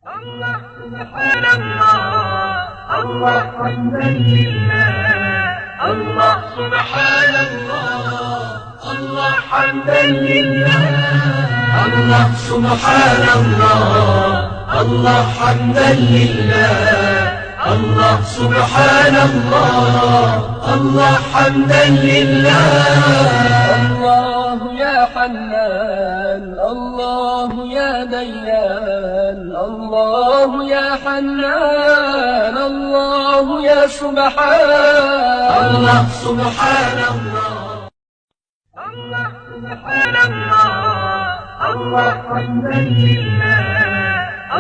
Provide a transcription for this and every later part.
الله سبحان الله. الله حمدا لله. الله سبحان الله. الله حمدا لله. الله سبحان الله. الله حمدا لله. الله سبحان الله. الله حمدا لله. الله يا حنان. الله يا ديان. الله يا حنان. الله يا سبحان. الله سبحان الله. الله سبحان الله. الله حمدا لله.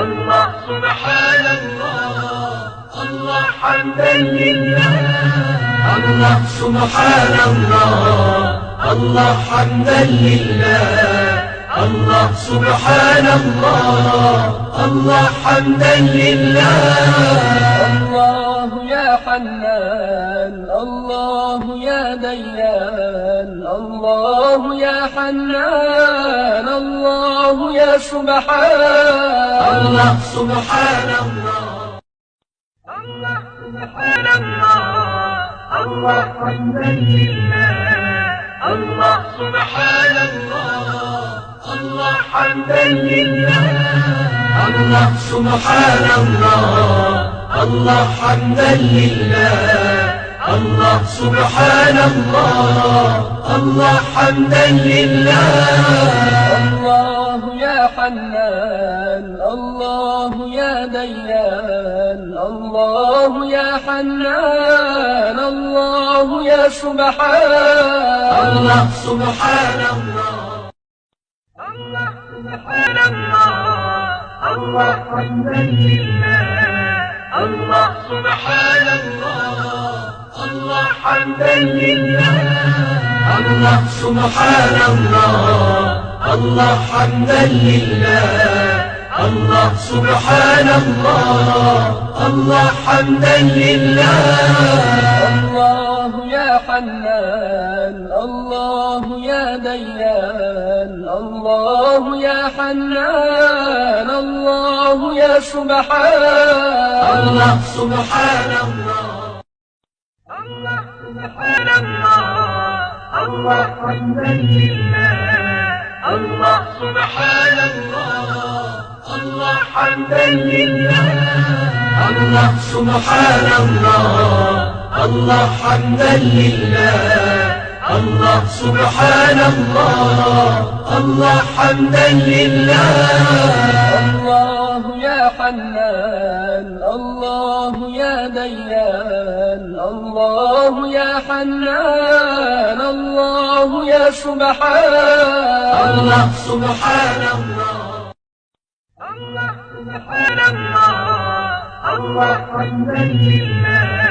الله سبحان الله. الله حمدا لله. الله سبحان الله. الله حمدا لله. الله سبحان الله. الله حمدا لله. الله يا حنان. الله يا ديان. الله يا حنان. الله يا سبحان. الله سبحان الله. الله سبحان الله. الله حمدا لله. الله سبحان الله. الله حمدا لله. الله سبحان الله. الله حمدا لله. الله سبحان الله. الله حمدا لله. الله يا حنان. الله يا ديان. الله يا حنان. الله يا سبحان. الله سبحان الله. الله سبحان الله. الله حمدا لله. الله سبحان الله. الله حمدا لله. الله سبحان الله. الله حمدا لله. الله سبحان الله. الله حمدا لله. الله يا حنان. الله يا ديان. الله يا حنان. الله يا سبحان. الله سبحان الله. الله سبحان الله. الله حمدا لله. الله سبحان الله. الله حمدا لله. الله سبحان الله. الله حمدا لله. الله سبحان الله. الله حمدا لله. الله يا حنان. الله يا ديان. الله يا حنان. الله يا سبحان. الله سبحان الله. الله سبحان الله. الله حمدا لله.